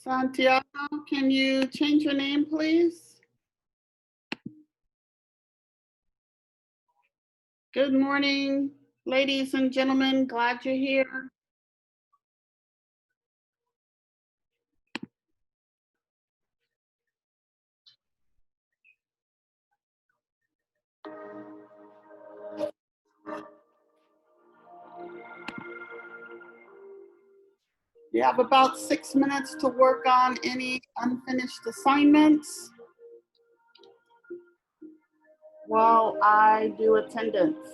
Santiago, can you change your name, please? Good morning, ladies and gentlemen. Glad you're here. You have about 6 minutes to work on any unfinished assignments while I do attendance.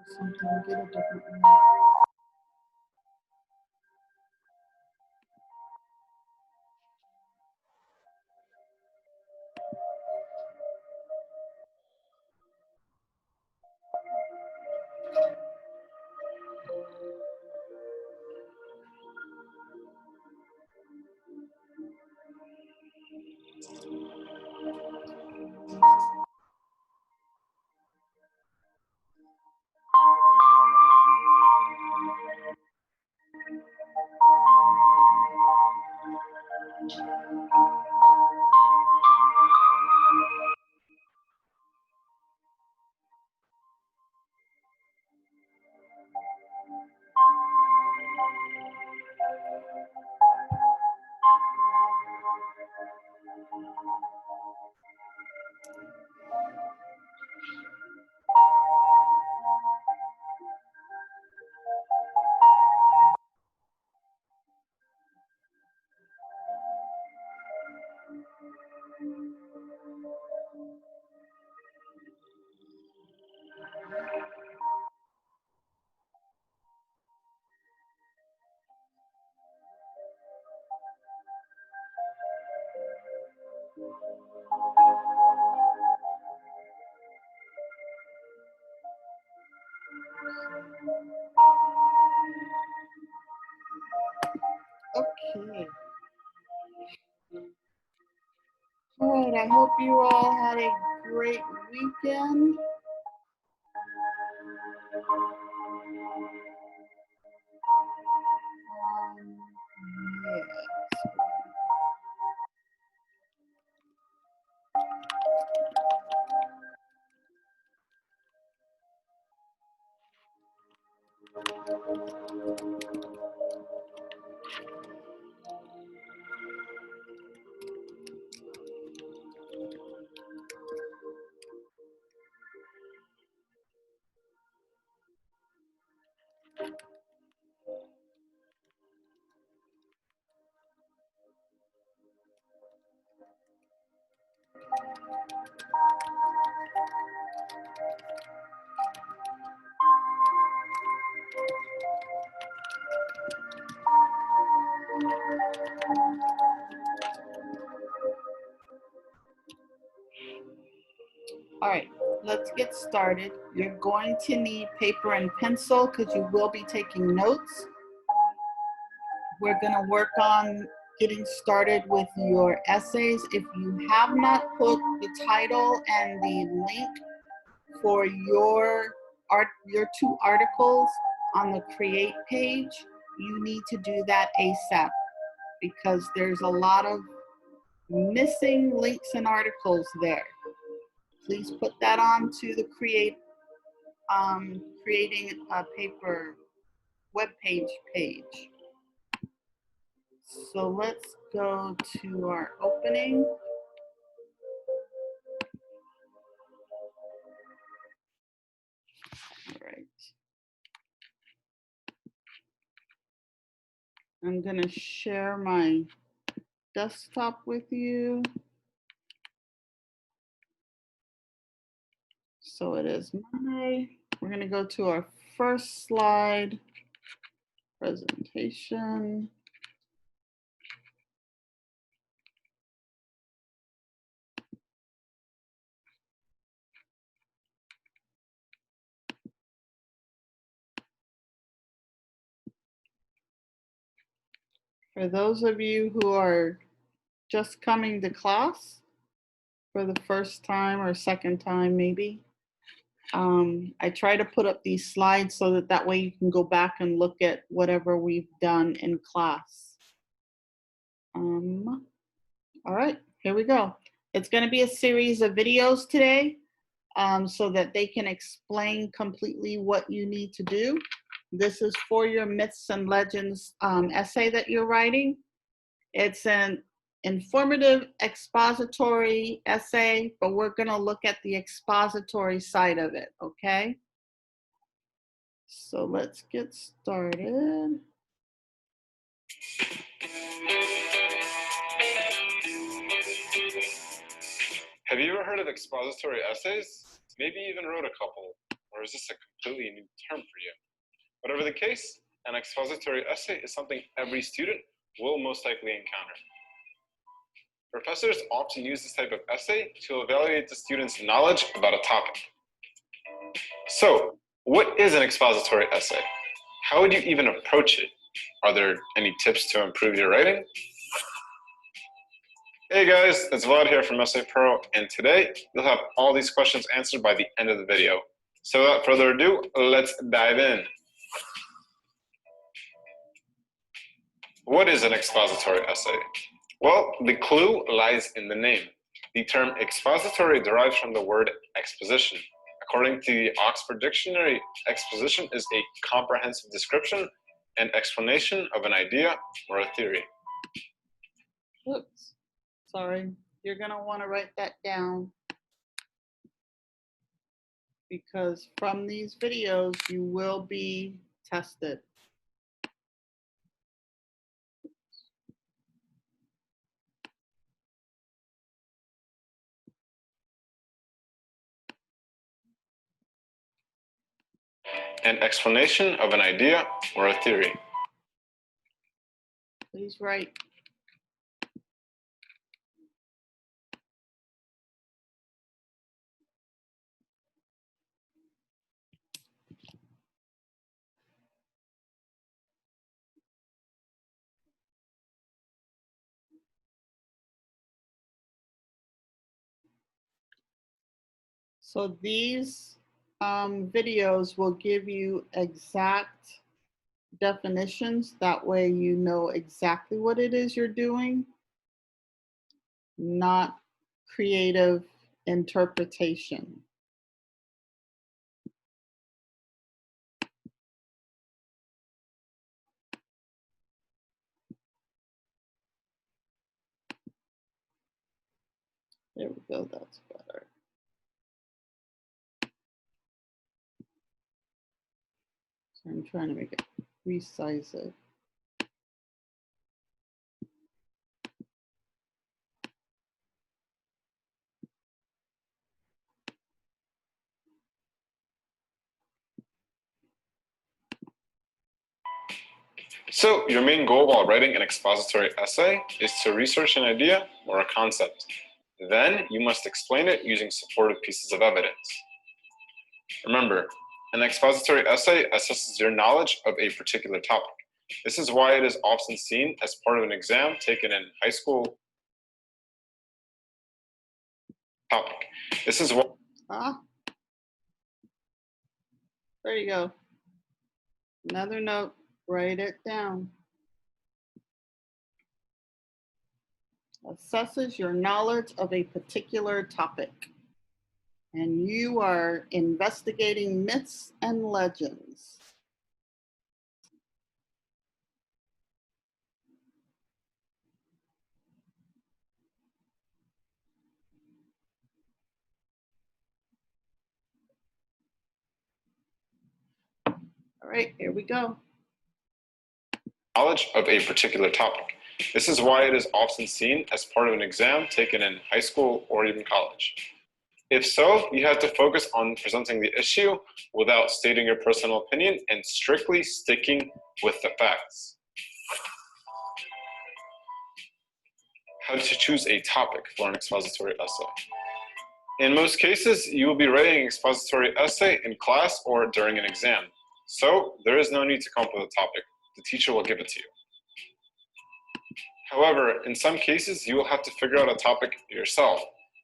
Something, get a different one. Okay. All right, I hope you all had a great weekend. Yes. All right, let's get started. You're going to need paper and pencil because you will be taking notes. We're going to work on getting started with your essays. If you have not put the title and the link for your two articles on the create page, you need to do that ASAP because there's a lot of missing links and articles there. Please put that on to the creating a paper web page. So let's go to our opening. All right. I'm gonna share my desktop with you. So it is Monday. We're gonna go to our first slide, presentation. For those of you who are just coming to class for the first time or second time maybe, I try to put up these slides so that way you can go back and look at whatever we've done in class. All right, here we go. It's going to be a series of videos today so that they can explain completely what you need to do. This is for your myths and legends essay that you're writing. It's an informative expository essay, but we're going to look at the expository side of it, okay? So let's get started. Have you ever heard of expository essays? Maybe even wrote a couple, or is this a completely new term for you? Whatever the case, an expository essay is something every student will most likely encounter. Professors often use this type of essay to evaluate the student's knowledge about a topic. So, what is an expository essay? How would you even approach it? Are there any tips to improve your writing? Hey guys, it's Vlad here from Essay Pro, and today you'll have all these questions answered by the end of the video. So without further ado, let's dive in. What is an expository essay? Well, the clue lies in the name. The term expository derives from the word exposition. According to the Oxford Dictionary, exposition is a comprehensive description and explanation of an idea or a theory. Oops, sorry. You're gonna wanna write that down because from these videos, you will be tested. An explanation of an idea or a theory. Please write. So these videos will give you exact definitions. That way you know exactly what it is you're doing, not creative interpretation. There we go, that's better. So I'm trying to make it, resize it. So your main goal while writing an expository essay is to research an idea or a concept. Then you must explain it using supportive pieces of evidence. Remember, an expository essay assesses your knowledge of a particular topic. This is why it is often seen as part of an exam taken in high school. Topic. This is what. There you go. Another note, write it down. Assesses your knowledge of a particular topic. And you are investigating myths and legends. All right, here we go. Knowledge of a particular topic. This is why it is often seen as part of an exam taken in high school or even college. If so, you have to focus on presenting the issue without stating your personal opinion and strictly sticking with the facts. How to choose a topic for an expository essay. In most cases, you will be writing an expository essay in class or during an exam. So there is no need to come up with a topic. The teacher will give it to you. However, in some cases, you will have to figure out a topic yourself.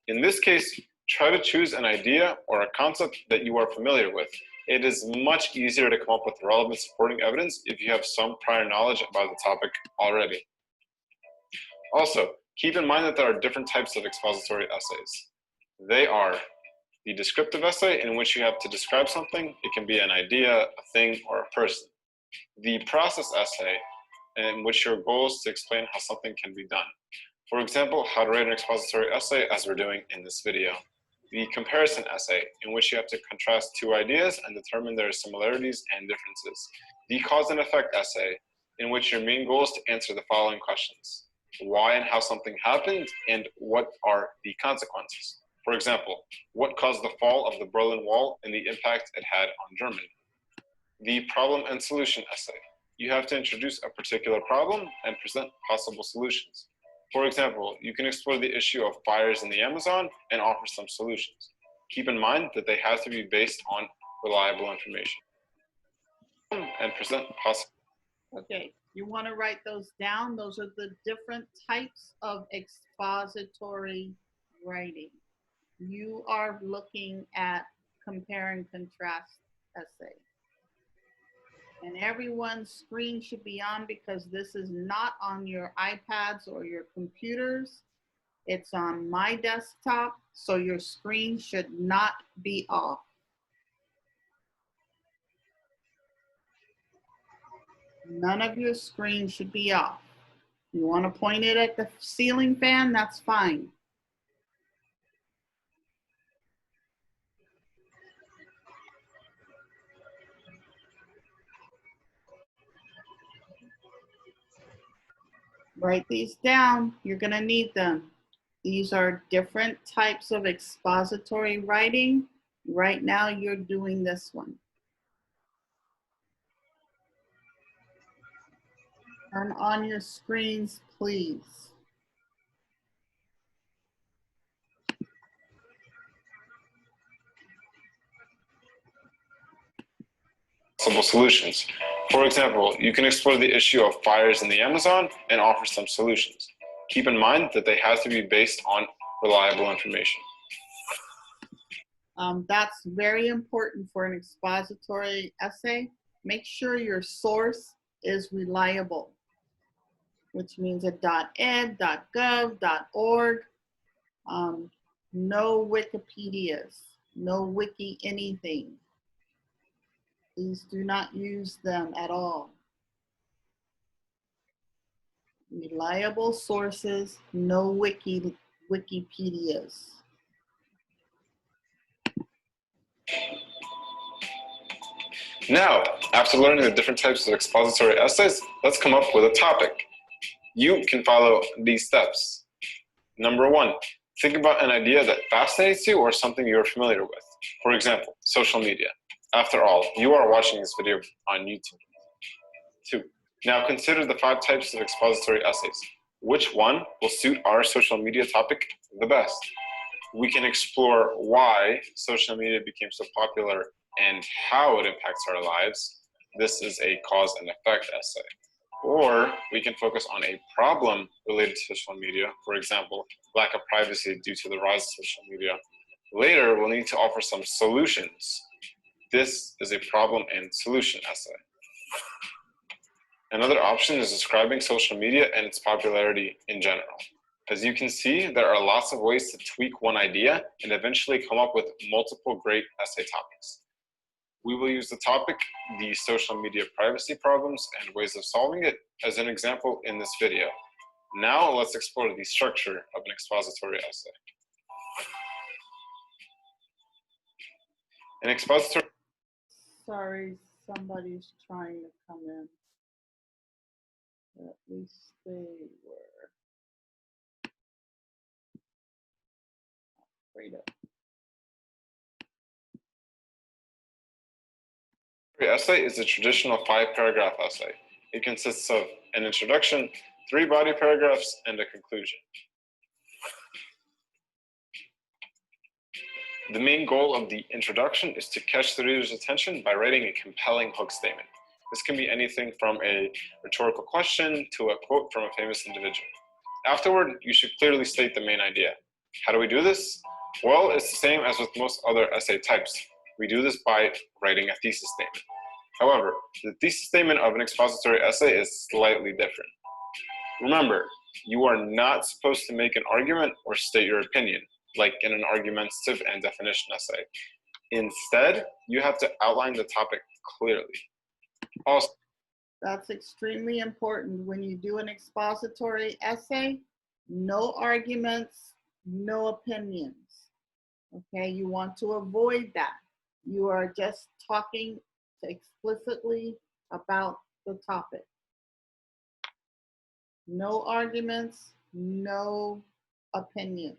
In this case, try to choose an idea or a concept that you are familiar with. It is much easier to come up with relevant supporting evidence if you have some prior knowledge about the topic already. Also, keep in mind that there are different types of expository essays. They are the descriptive essay, in which you have to describe something. It can be an idea, a thing, or a person. The process essay, in which your goal is to explain how something can be done. For example, how to write an expository essay, as we're doing in this video. The comparison essay, in which you have to contrast two ideas and determine their similarities and differences. The cause and effect essay, in which your main goal is to answer the following questions: why and how something happened, and what are the consequences? For example, what caused the fall of the Berlin Wall and the impact it had on Germany? The problem and solution essay. You have to introduce a particular problem and present possible solutions. For example, you can explore the issue of fires in the Amazon and offer some solutions. Keep in mind that they have to be based on reliable information. And present possible. Okay, you want to write those down. Those are the different types of expository writing. You are looking at compare and contrast essay. And everyone's screen should be on, because this is not on your iPads or your computers. It's on my desktop, so your screen should not be off. None of your screen should be off. You want to point it at the ceiling fan, that's fine. Write these down, you're going to need them. These are different types of expository writing. Right now, you're doing this one. Turn on your screens, please. Possible solutions. For example, you can explore the issue of fires in the Amazon and offer some solutions. Keep in mind that they have to be based on reliable information. That's very important for an expository essay. Make sure your source is reliable, which means a .ed, .gov, .org. No Wikipedias, no wiki anything. Please do not use them at all. Reliable sources, no wiki Wikipedias. Now, after learning the different types of expository essays, let's come up with a topic. You can follow these steps. Number 1, think about an idea that fascinates you or something you're familiar with. For example, social media. After all, you are watching this video on YouTube. 2, now consider the 5 types of expository essays. Which one will suit our social media topic the best? We can explore why social media became so popular and how it impacts our lives. This is a cause and effect essay. Or we can focus on a problem related to social media, for example, lack of privacy due to the rise of social media. Later, we'll need to offer some solutions. This is a problem and solution essay. Another option is describing social media and its popularity in general. As you can see, there are lots of ways to tweak one idea and eventually come up with multiple great essay topics. We will use the topic, the social media privacy problems and ways of solving it, as an example in this video. Now let's explore the structure of an expository essay. An expository... Sorry, somebody's trying to come in. At least they were. Freedom. Essay is a traditional 5-paragraph essay. It consists of an introduction, 3 body paragraphs, and a conclusion. The main goal of the introduction is to catch the reader's attention by writing a compelling hook statement. This can be anything from a rhetorical question to a quote from a famous individual. Afterward, you should clearly state the main idea. How do we do this? Well, it's the same as with most other essay types. We do this by writing a thesis statement. However, the thesis statement of an expository essay is slightly different. Remember, you are not supposed to make an argument or state your opinion, like in an argumentative and definition essay. Instead, you have to outline the topic clearly. Also, that's extremely important. When you do an expository essay, no arguments, no opinions. Okay, you want to avoid that. You are just talking explicitly about the topic. No arguments, no opinions.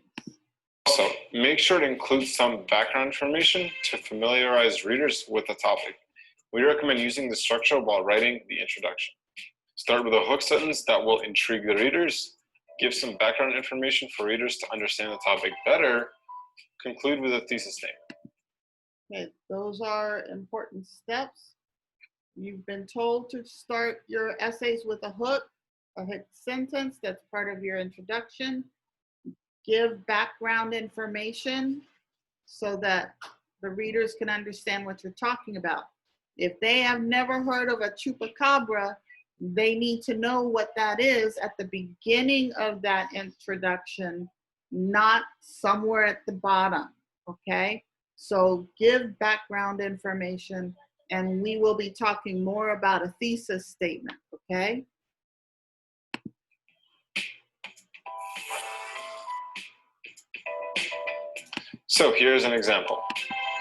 Also, make sure to include some background information to familiarize readers with the topic. We recommend using the structure while writing the introduction. Start with a hook sentence that will intrigue the readers, give some background information for readers to understand the topic better, conclude with a thesis statement. Okay, those are important steps. You've been told to start your essays with a hook sentence. That's part of your introduction. Give background information so that the readers can understand what you're talking about. If they have never heard of a chupacabra, they need to know what that is at the beginning of that introduction, not somewhere at the bottom, okay? So give background information, and we will be talking more about a thesis statement, okay? So here's an example.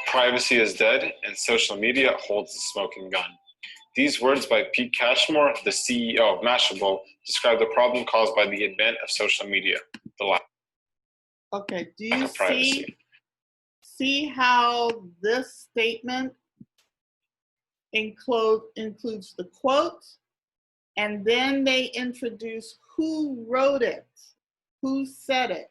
Privacy is dead and social media holds the smoking gun. These words by Pete Cashmore, the CEO of Mashable, describe the problem caused by the advent of social media, the lack Okay, do you of privacy. see how this statement includes the quote, and then they introduce who wrote it, who said it.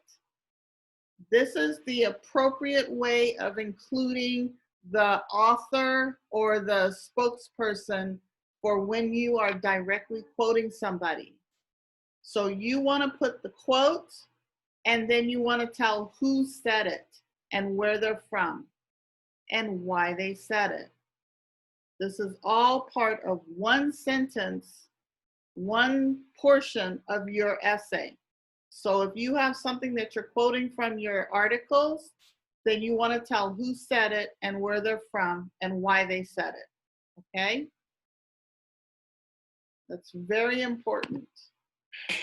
This is the appropriate way of including the author or the spokesperson for when you are directly quoting somebody. So you want to put the quote, and then you want to tell who said it and where they're from and why they said it. This is all part of one sentence, one portion of your essay. So if you have something that you're quoting from your articles, then you want to tell who said it and where they're from and why they said it, okay? That's very important.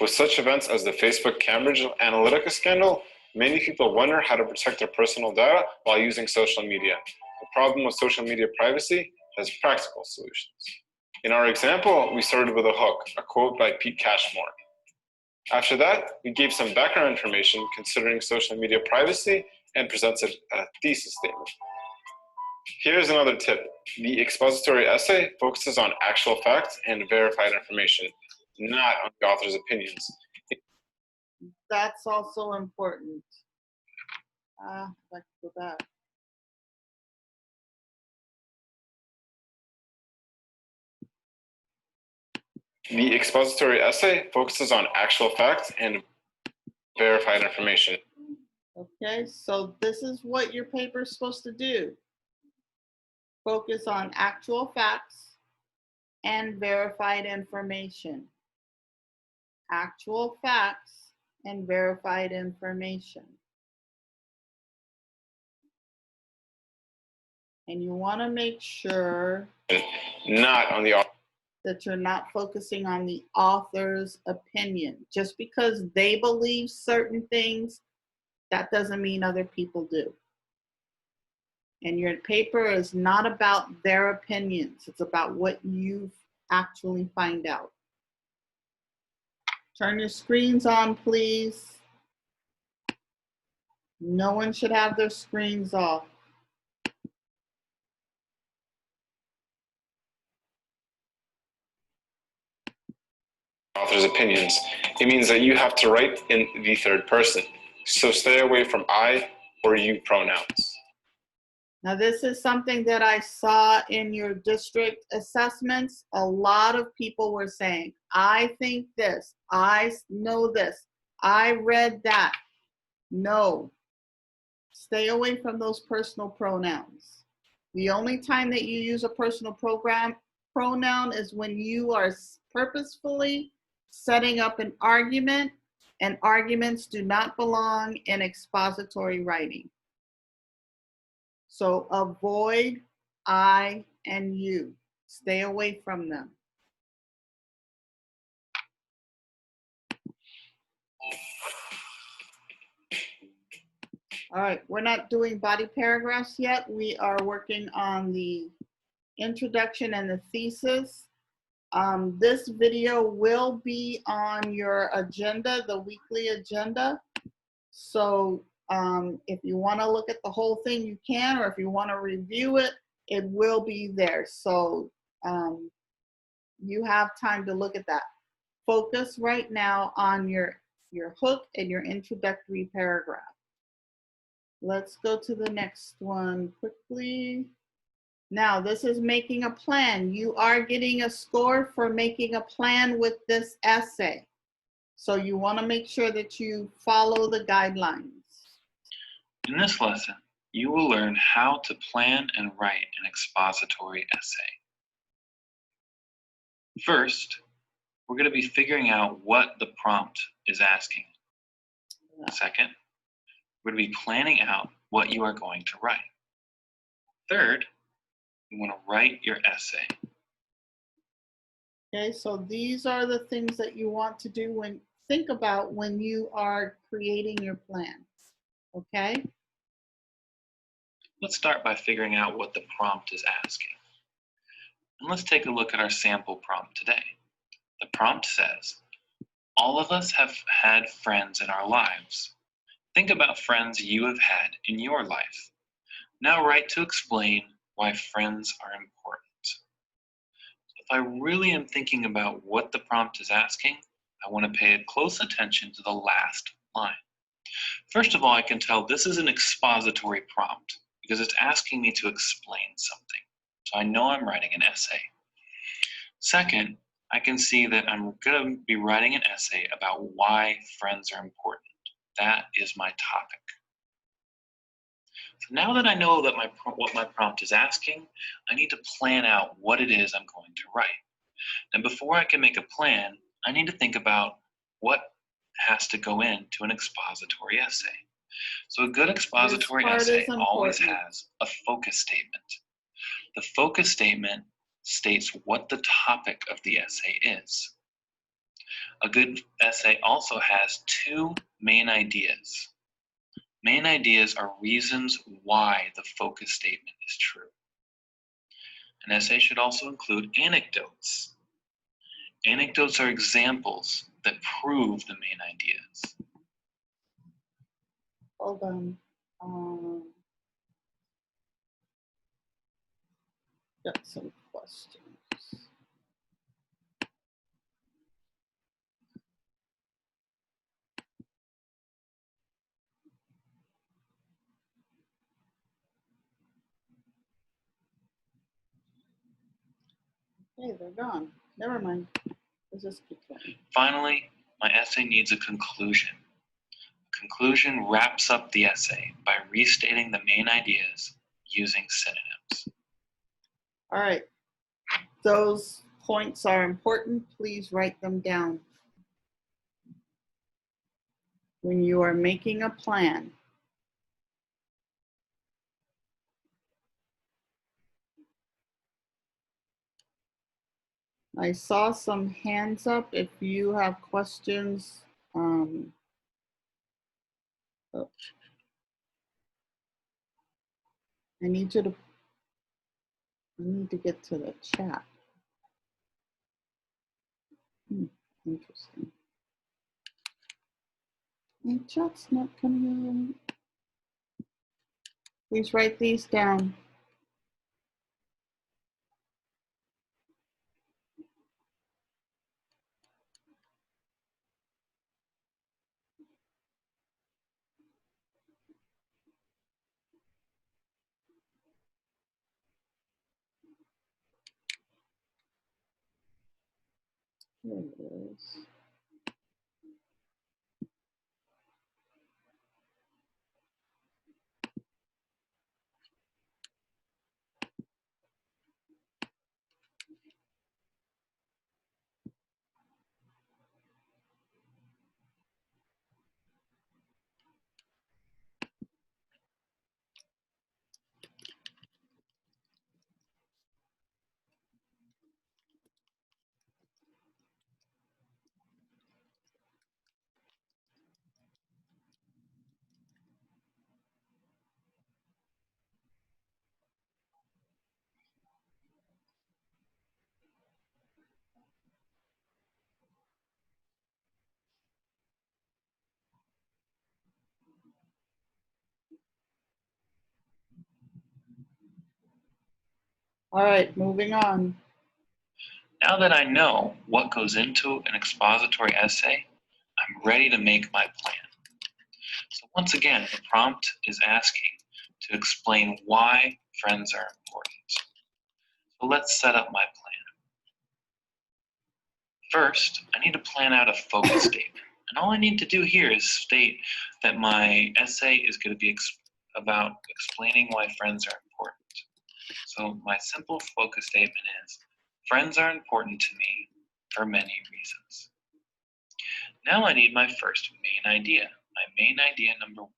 With such events as the Facebook Cambridge Analytica scandal, Many people wonder how to protect their personal data while using social media. The problem with social media privacy has practical solutions. In our example, we started with a hook, a quote by Pete Cashmore. After that, we gave some background information considering social media privacy and presented a thesis statement. Here's another tip. The expository essay focuses on actual facts and verified information, not on the author's opinions. That's also important. I'd like to go back. The expository essay focuses on actual facts and verified information. Okay, so this is what your paper is supposed to do. Focus on actual facts and verified information. Actual facts and verified information. And you want to make sure Not on the author. That you're not focusing on the author's opinion. Just because they believe certain things, that doesn't mean other people do. And your paper is not about their opinions. It's about what you actually find out. Turn your screens on, please. No one should have their screens off. Author's opinions. It means that you have to write in the third person. So stay away from I or you pronouns. Now, this is something that I saw in your district assessments. A lot of people were saying, I think this, I know this, I read that. No, stay away from those personal pronouns. The only time that you use a personal pronoun is when you are purposefully setting up an argument, and arguments do not belong in expository writing. So avoid I and you. Stay away from them. All right, we're not doing body paragraphs yet. We are working on the introduction and the thesis. This video will be on your agenda, the weekly agenda. So if you want to look at the whole thing, you can, or if you want to review it, it will be there. So you have time to look at that. Focus right now on your hook and your introductory paragraph. Let's go to the next one quickly. Now, this is making a plan. You are getting a score for making a plan with this essay. So you want to make sure that you follow the guidelines. In this lesson, you will learn how to plan and write an expository essay. First, we're going to be figuring out what the prompt is asking. Second, we're going to be planning out what you are going to write. Third, you want to write your essay. Okay, so these are the things that you want to do think about when you are creating your plan. Okay? Let's start by figuring out what the prompt is asking. And let's take a look at our sample prompt today. The prompt says, all of us have had friends in our lives. Think about friends you have had in your life. Now write to explain why friends are important. If I really am thinking about what the prompt is asking, I want to pay close attention to the last line. First of all, I can tell this is an expository prompt because it's asking me to explain something. So I know I'm writing an essay. Second, I can see that I'm going to be writing an essay about why friends are important. That is my topic. So now that I know that what my prompt is asking, I need to plan out what it is I'm going to write. And before I can make a plan, I need to think about what has to go into an expository essay. So a good expository essay always has a focus statement. The focus statement states what the topic of the essay is. A good essay also has two main ideas. Main ideas are reasons why the focus statement is true. An essay should also include anecdotes. Anecdotes are examples that prove the main ideas. Hold on. Got some questions. Okay, they're gone. Never mind. Let's just keep going. Finally, my essay needs a conclusion. A conclusion wraps up the essay by restating the main ideas using synonyms. All right. Those points are important. Please write them down. When you are making a plan, I saw some hands up. If you have questions, oh. I need to get to the chat. Interesting. My chat's not coming in. Please write these down. There it is. All right, moving on. Now that I know what goes into an expository essay, I'm ready to make my plan. So once again, the prompt is asking to explain why friends are important. So let's set up my plan. First, I need to plan out a focus statement. And all I need to do here is state that my essay is going to be about explaining why friends are important. So my simple focus statement is, friends are important to me for many reasons. Now I need my first main idea, my main idea number 1.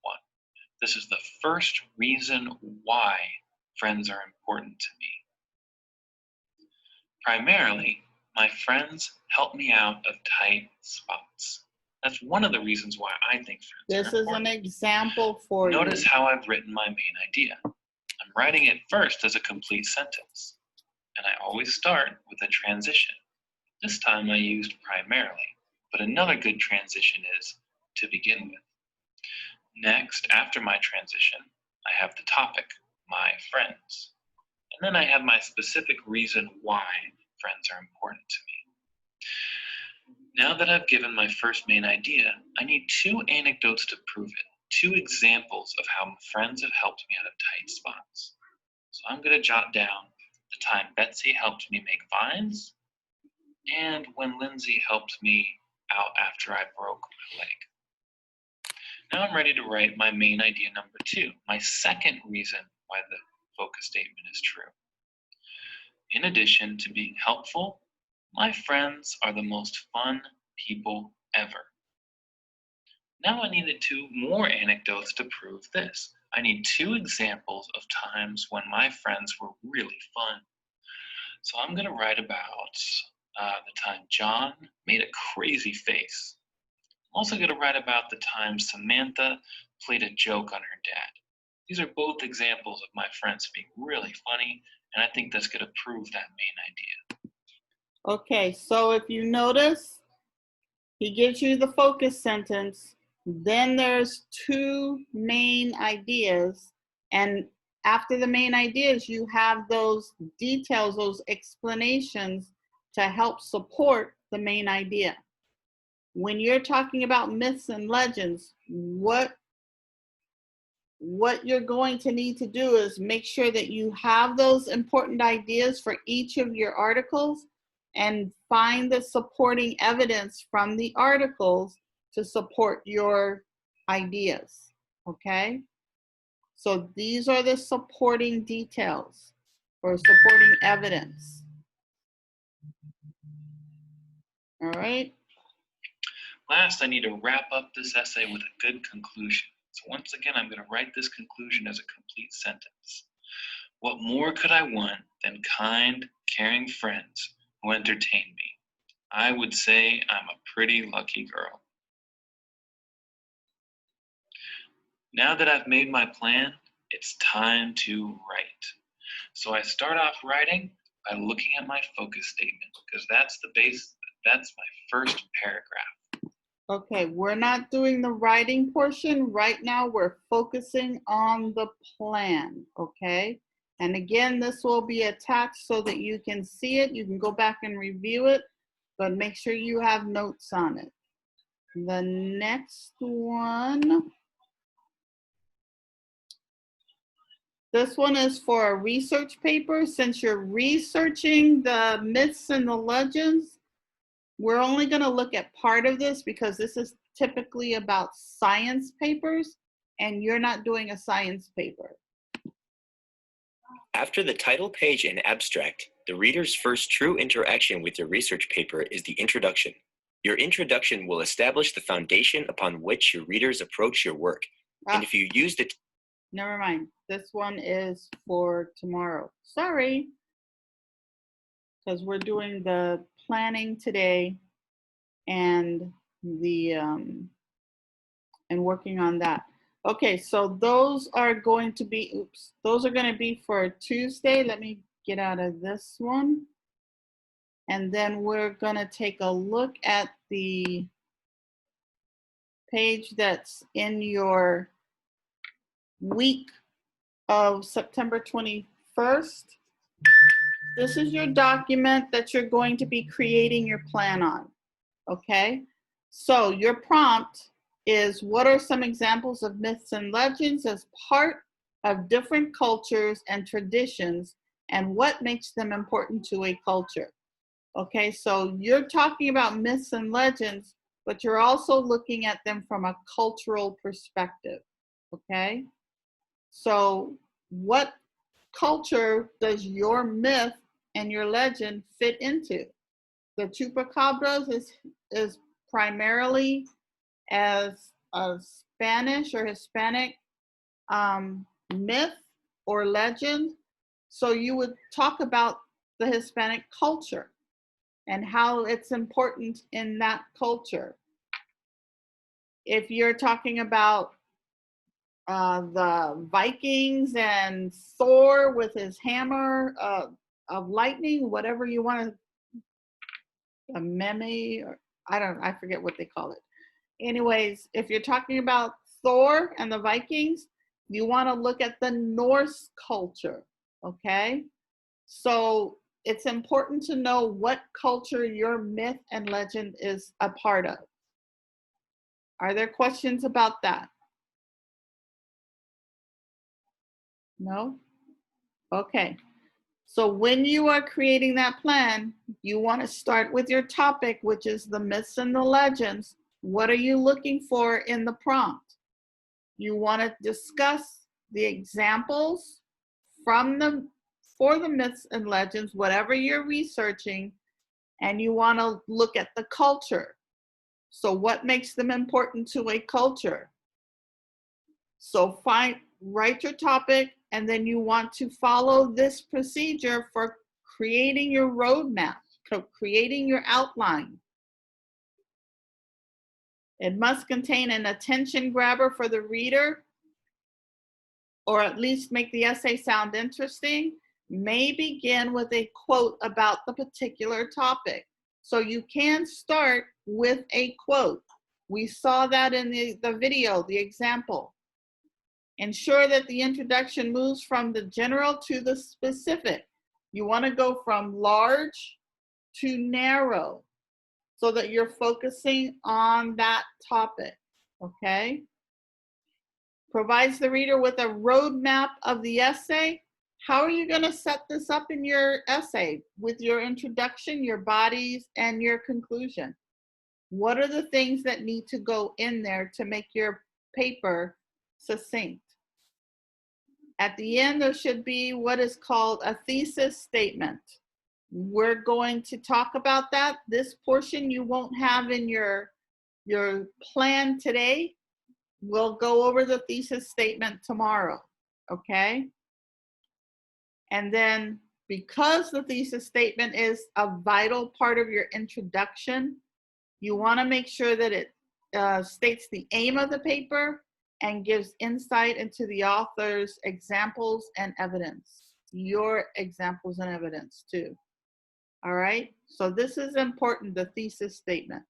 This is the first reason why friends are important to me. Primarily, my friends help me out of tight spots. That's one of the reasons why I think friends This are is important. an example for you. Notice how I've written my main idea. I'm writing it first as a complete sentence, and I always start with a transition. This time I used primarily, but another good transition is to begin with. Next, after my transition, I have the topic, my friends. And then I have my specific reason why friends are important to me. Now that I've given my first main idea, I need 2 anecdotes to prove it, 2 examples of how friends have helped me out of tight spots. So I'm going to jot down the time Betsy helped me make vines and when Lindsay helped me out after I broke my leg. Now I'm ready to write my main idea number 2, my second reason why the focus statement is true. In addition to being helpful, my friends are the most fun people ever. Now I needed 2 more anecdotes to prove this. I need 2 examples of times when my friends were really fun. So I'm going to write about the time John made a crazy face. I'm also going to write about the time Samantha played a joke on her dad. These are both examples of my friends being really funny, and I think that's going to prove that main idea. Okay, so if you notice, he gives you the focus sentence, then there's two main ideas, and after the main ideas, you have those details, those explanations to help support the main idea. When you're talking about myths and legends, what you're going to need to do is make sure that you have those important ideas for each of your articles and find the supporting evidence from the articles to support your ideas, okay? So these are the supporting details or supporting evidence. All right. Last, I need to wrap up this essay with a good conclusion. So once again, I'm going to write this conclusion as a complete sentence. What more could I want than kind, caring friends who entertain me? I would say I'm a pretty lucky girl. Now that I've made my plan, it's time to write. So I start off writing by looking at my focus statement because that's the base, that's my first paragraph. Okay, we're not doing the writing portion. Right now, we're focusing on the plan, okay? And again, this will be attached so that you can see it. You can go back and review it, but make sure you have notes on it. The next one. This one is for a research paper. Since you're researching the myths and the legends, we're only going to look at part of this because this is typically about science papers, and you're not doing a science paper. After the title page and abstract, the reader's first true interaction with your research paper is the introduction. Your introduction will establish the foundation upon which your readers approach your work. And if you use the... Never mind. This one is for tomorrow. Sorry. Because we're doing the planning today and the and working on that. Okay, so those are going to be, those are going to be for Tuesday. Let me get out of this one. And then we're going to take a look at the page that's in your week of September 21st. This is your document that you're going to be creating your plan on, okay? So your prompt is, what are some examples of myths and legends as part of different cultures and traditions, and what makes them important to a culture? Okay, so you're talking about myths and legends, but you're also looking at them from a cultural perspective, okay? So what culture does your myth and your legend fit into? The chupacabras is primarily as a Spanish or Hispanic myth or legend. So you would talk about the Hispanic culture and how it's important in that culture. If you're talking about the Vikings and Thor with his hammer of lightning, whatever you want to, a meme, or I forget what they call it. Anyways, if you're talking about Thor and the Vikings, you want to look at the Norse culture, okay? So it's important to know what culture your myth and legend is a part of. Are there questions about that? No? Okay. So when you are creating that plan, you want to start with your topic, which is the myths and the legends. What are you looking for in the prompt? You want to discuss the examples for the myths and legends, whatever you're researching, and you want to look at the culture. So what makes them important to a culture? So write your topic, and then you want to follow this procedure for creating your roadmap, creating your outline. It must contain an attention grabber for the reader, or at least make the essay sound interesting. May begin with a quote about the particular topic. So you can start with a quote. We saw that in the video, the example. Ensure that the introduction moves from the general to the specific. You want to go from large to narrow so that you're focusing on that topic, okay? Provides the reader with a roadmap of the essay. How are you going to set this up in your essay with your introduction, your bodies, and your conclusion? What are the things that need to go in there to make your paper succinct? At the end, there should be what is called a thesis statement. We're going to talk about that. This portion you won't have in your plan today. We'll go over the thesis statement tomorrow, okay? And then because the thesis statement is a vital part of your introduction, you want to make sure that it states the aim of the paper and gives insight into the author's examples and evidence, your examples and evidence too. All right, so this is important, the thesis statement.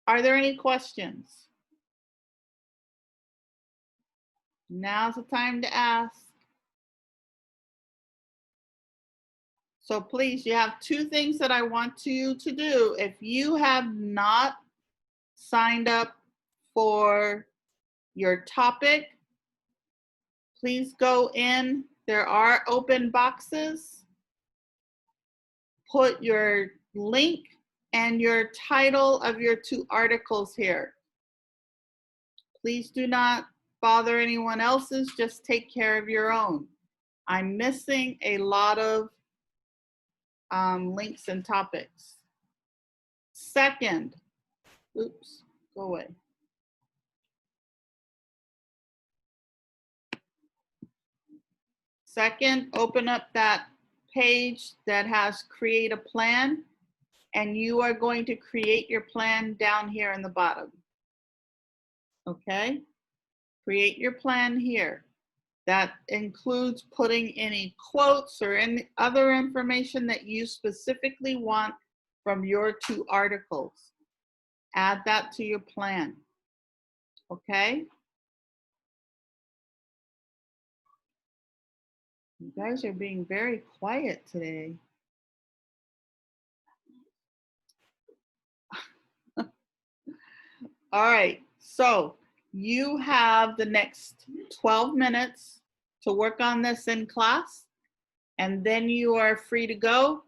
Are there any questions? Now's the time to ask. So please, you have two things that I want you to do. If you have not signed up for your topic, please go in. There are open boxes. Put your link and your title of your two articles here. Please do not bother anyone else's, just take care of your own. I'm missing a lot of links and topics. Second, oops, go away. Second, open up that page that has create a plan, and you are going to create your plan down here in the bottom. Okay? Create your plan here. That includes putting any quotes or any other information that you specifically want from your two articles. Add that to your plan. Okay? You guys are being very quiet today. All right, so you have the next 12 minutes to work on this in class, and then you are free to go.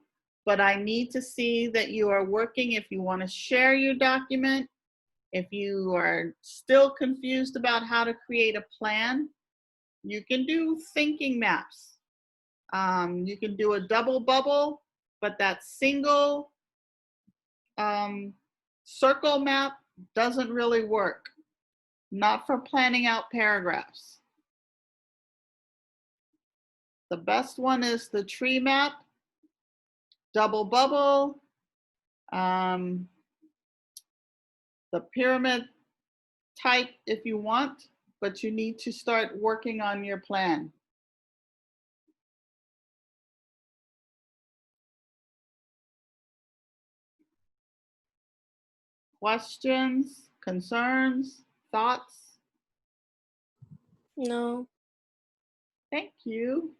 But I need to see that you are working. If you want to share your document, if you are still confused about how to create a plan, you can do thinking maps. You can do a double bubble, but that single circle map doesn't really work. Not for planning out paragraphs. The best one is the tree map, double bubble, the pyramid type if you want, but you need to start working on your plan. Questions, concerns, thoughts? No. Thank you.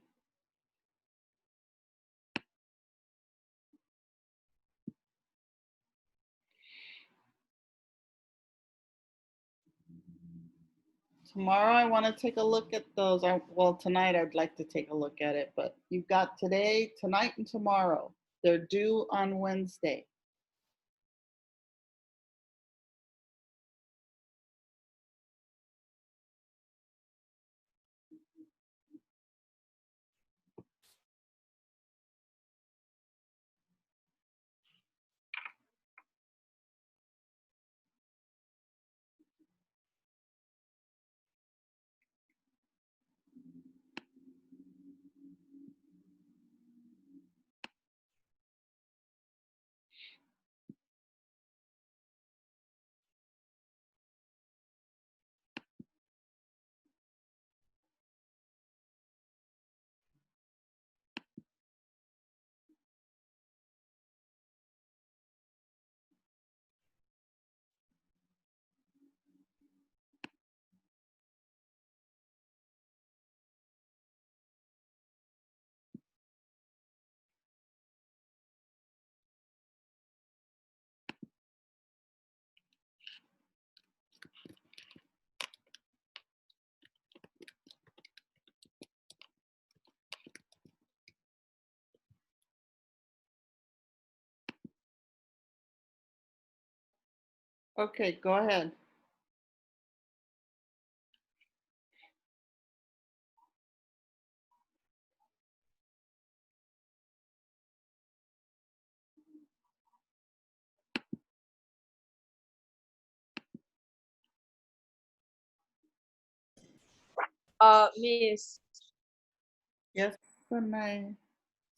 Tomorrow I want to take a look at those. Well, tonight I'd like to take a look at it, but you've got today, tonight, and tomorrow. They're due on Wednesday. Okay, go ahead. Miss, Yes, Sanai.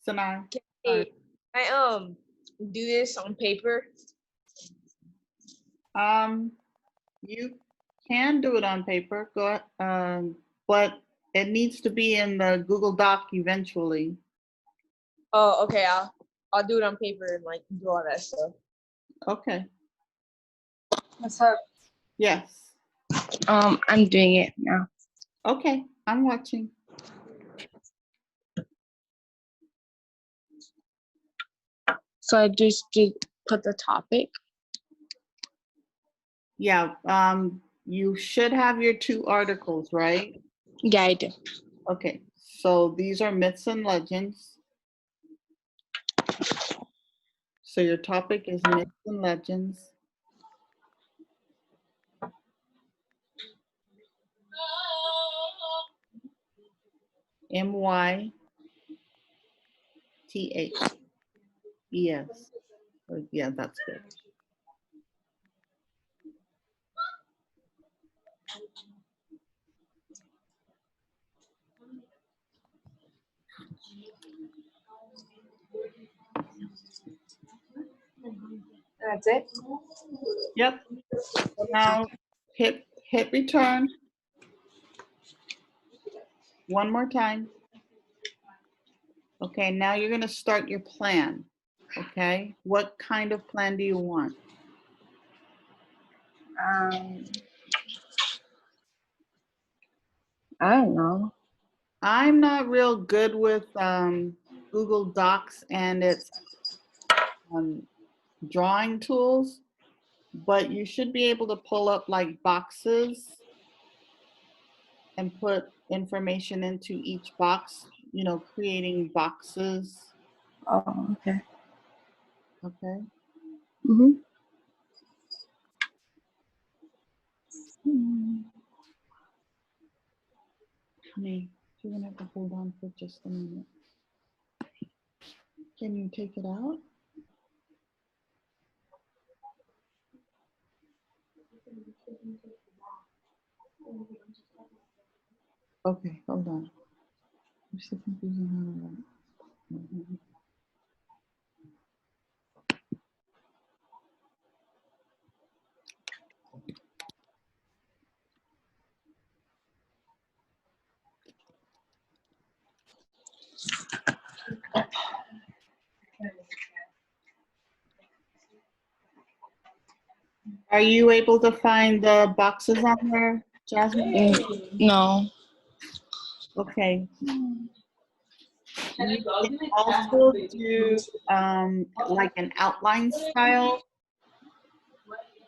Sanai. hey, I do this on paper. You can do it on paper, but it needs to be in the Google Doc eventually. Oh, okay. I'll do it on paper and like do all that stuff. Okay. What's up? Yes. I'm doing it now. Okay, I'm watching. So I just did put the topic. Yeah, you should have your 2 articles, right? Yeah, I do. Okay, so these are myths and legends. So your topic is myths and legends. MYTHES. Yeah, that's good. That's it. Yep. Now hit return. One more time. Okay, now you're going to start your plan. Okay, what kind of plan do you want? I don't know. I'm not real good with Google Docs and its drawing tools, but you should be able to pull up like boxes and put information into each box, you know, creating boxes. Oh, okay. Okay. Mm-hmm. Honey, you're gonna have to hold on for just a minute. Can you take it out? Okay, hold on. I'm so confusing how to write. Are you able to find the boxes on there, Jasmine? No. Okay. You can also do like an outline style,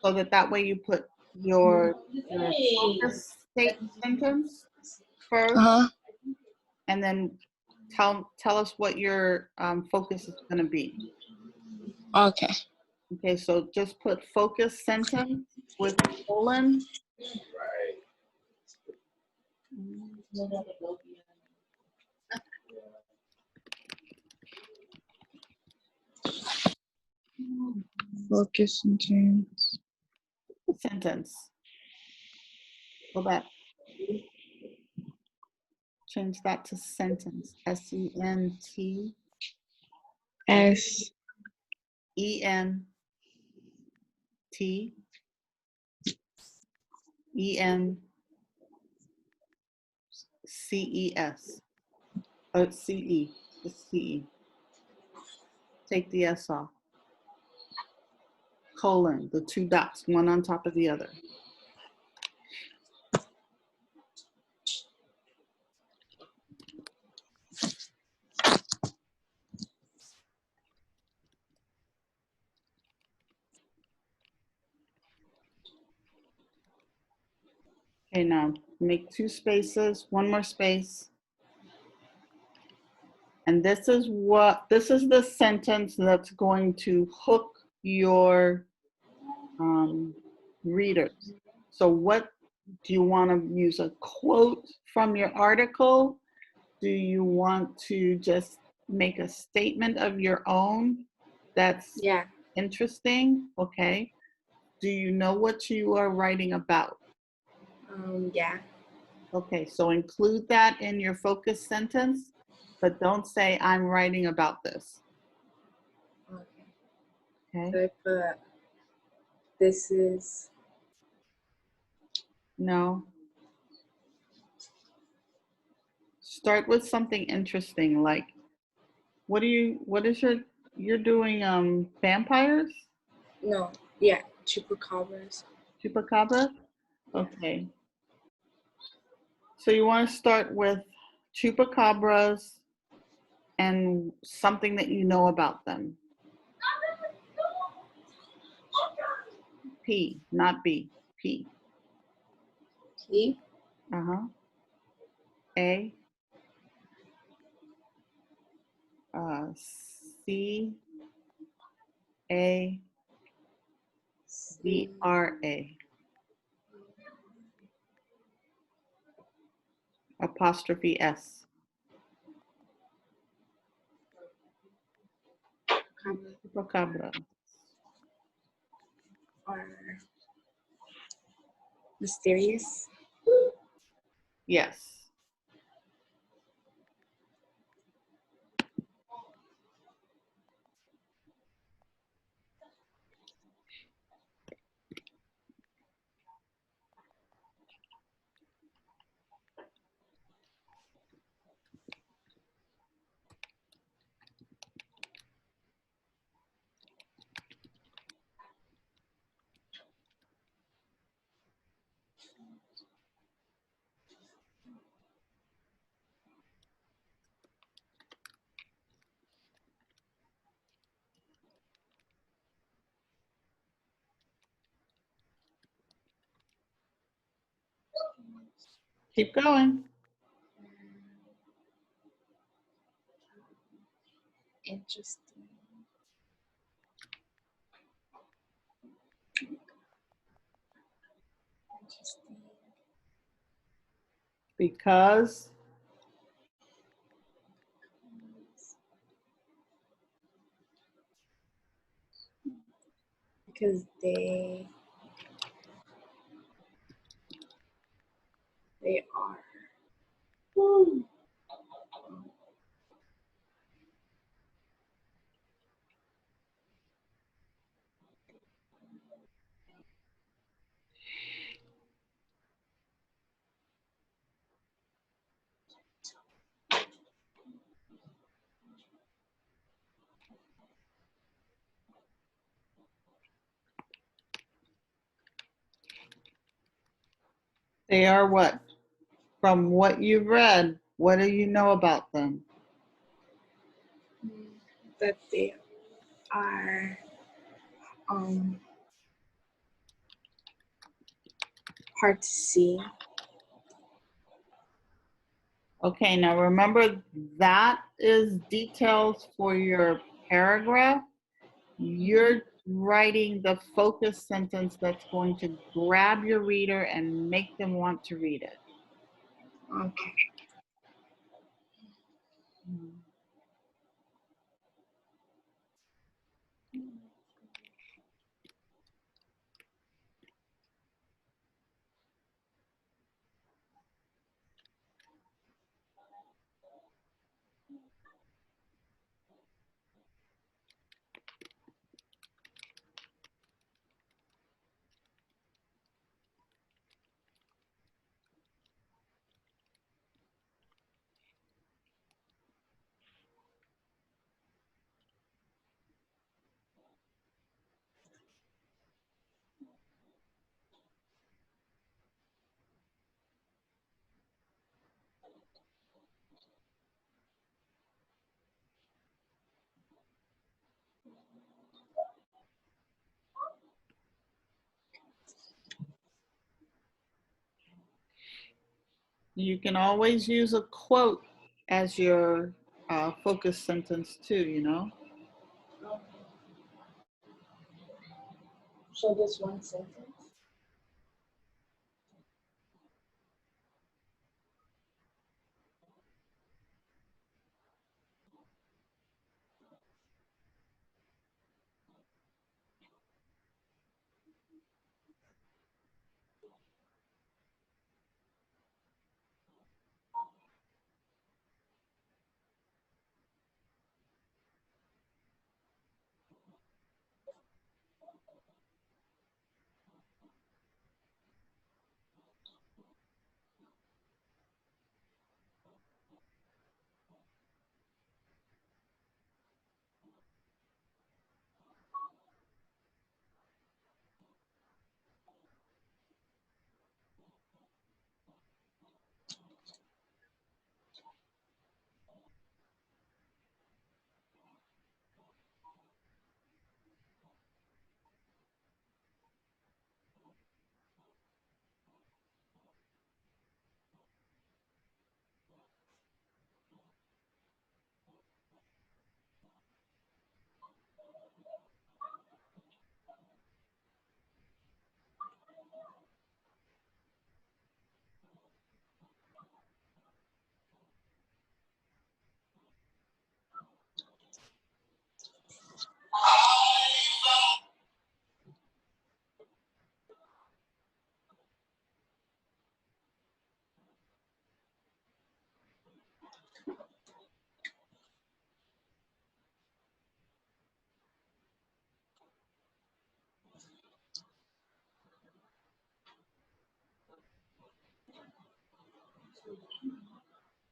so that way you put your focus sentence first, Uh-huh. and then tell us what your focus is going to be. Okay. Okay, so just put focus sentence with colon. Focus and change. Sentence. Go back. Change that to sentence. SENT. S. ENT. ENCES. CE. Just CE. Take the S off. Colon, the 2 dots, one on top of the other. Okay, now make 2 spaces, 1 more space. And this is the sentence that's going to hook your readers. So what do you want to use, a quote from your article? Do you want to just make a statement of your own that's Yeah. interesting? Okay. Do you know what you are writing about? Yeah. Okay, so include that in your focus sentence, but don't say I'm writing about this. Okay. Okay? So I put this is No. Start with something interesting, like what is you're doing vampires? no. Yeah. Chupacabras. Chupacabra? Yeah. Okay. So you want to start with chupacabras and something that you know about them. P, not B. P. P. Uh-huh. A. C. A. B. R. A. Apostrophe S. Chupacabra. Are mysterious. Yes. Keep going. Interesting. Interesting. Because Because they are. they are what? From what you've read, what do you know about them? That they are hard to see. Okay, now remember that is details for your paragraph. You're writing the focus sentence that's going to grab your reader and make them want to read it. Okay. You can always use a quote as your focus sentence too, you know? So this one sentence.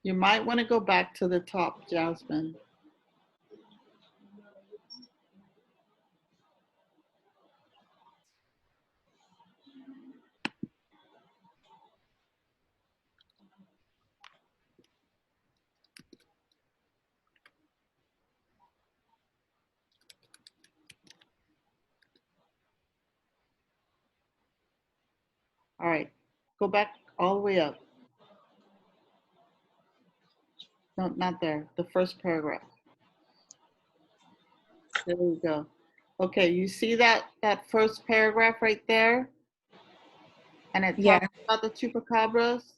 You might want to go back to the top, Jasmine. All right, go back all the way up. No, not there. The first paragraph. There we go. Okay, you see that first paragraph right there? And it Yeah. talks about the chupacabras,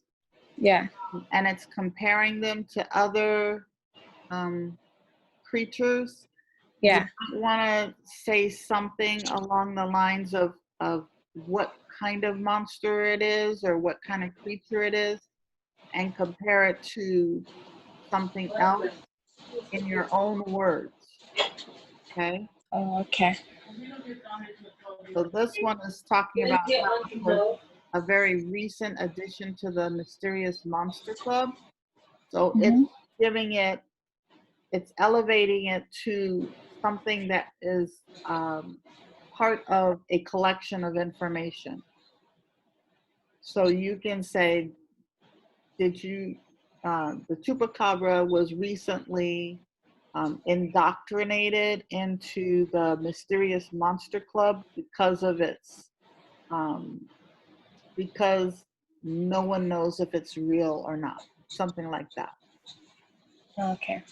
Yeah. and it's comparing them to other creatures. Yeah. You want to say something along the lines of what kind of monster it is or what kind of creature it is, and compare it to something else in your own words. Okay? Oh, okay. So this one is talking about how it was a very recent addition to the Mysterious Monster Club. So it's giving it, it's elevating it to something that is part of a collection of information. So you can say, did you, the chupacabra was recently indoctrinated into the Mysterious Monster Club because of its, because no one knows if it's real or not, something like that. Okay.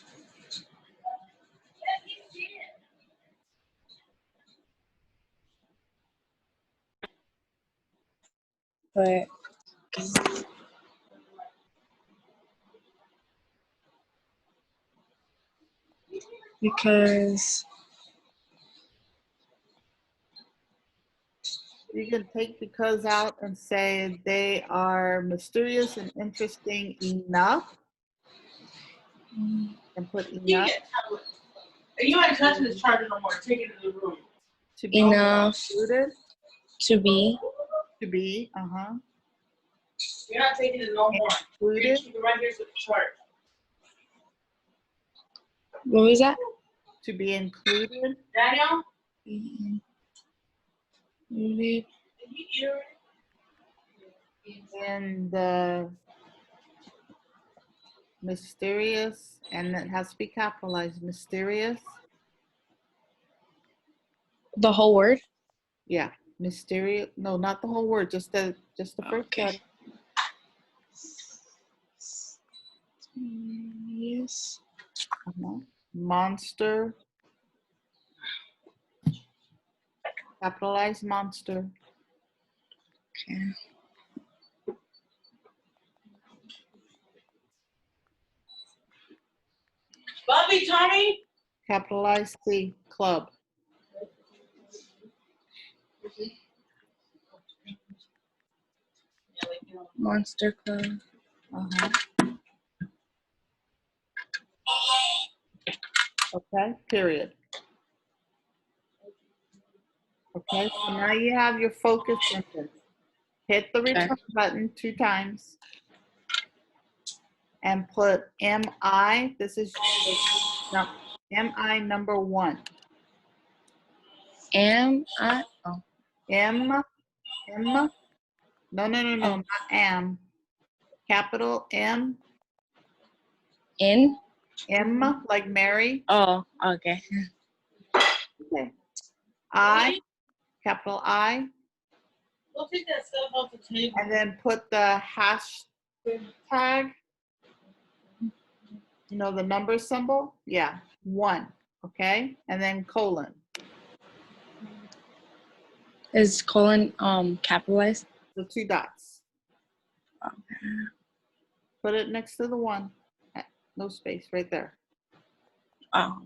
But because You can take because out and say they are mysterious and interesting enough, and put enough You ain't touching this charger no more. Take it to the room. to be enough included, to be to be, You're not taking it no more. You're gonna included, keep it right here to the chart. what was that? to be included Daniel, Included did you hear it? in the mysterious, and it has to be capitalized, mysterious. the whole word. Yeah, mysterious. No, not the whole word, just the first Okay. letter. Yes. Monster. Capitalized monster. Okay. Bobby, Tommy. Capitalized C. Club. Monster Club. Okay, period. Okay, so now you have your focus sentence. Hit the return button 2 times and put MI. This is MI number 1. Am I? Oh. M. No, Oh. not am. Capital M. In? M like Mary. Oh, okay. Okay. I. Capital I. Go take that stuff off the table. And then put the hashtag. You know the number symbol? Yeah, 1. Okay, and then colon. Is colon capitalized? The 2 dots. Put it next to the 1. No space, right there. Oh.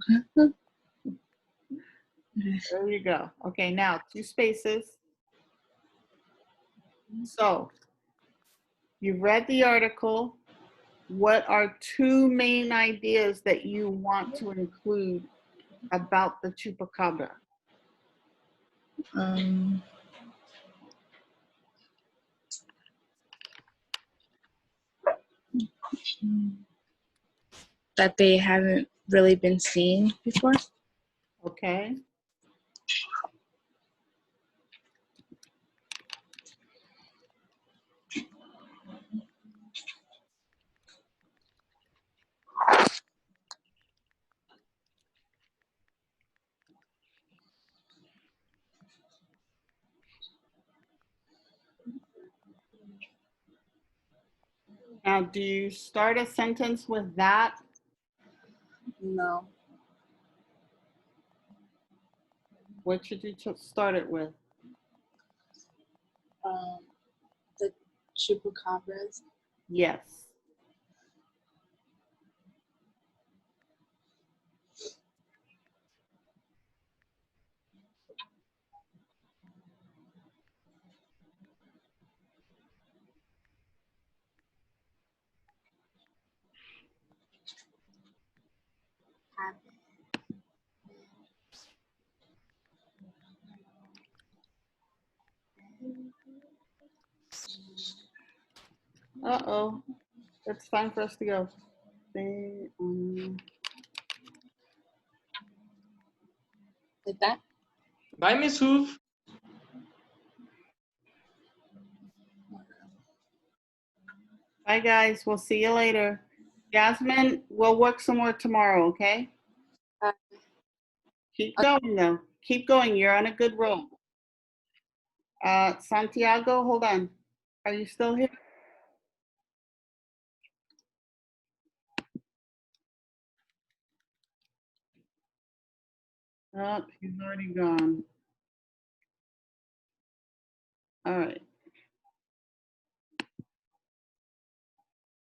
There you go. Okay, now 2 spaces. So, you've read the article. What are 2 main ideas that you want to include about the chupacabra? that they haven't really been seen before. Okay. Now, do you start a sentence with that? No. What should you start it with? The chupacabras. Yes. Uh-oh. It's time for us to go. Like that? Bye, Miss Hoof. Bye, guys. We'll see you later. Jasmine, we'll work some more tomorrow, okay? Keep going, though. Keep going. You're on a good roll. Santiago, hold on. Are you still here? Oh, he's already gone. All right.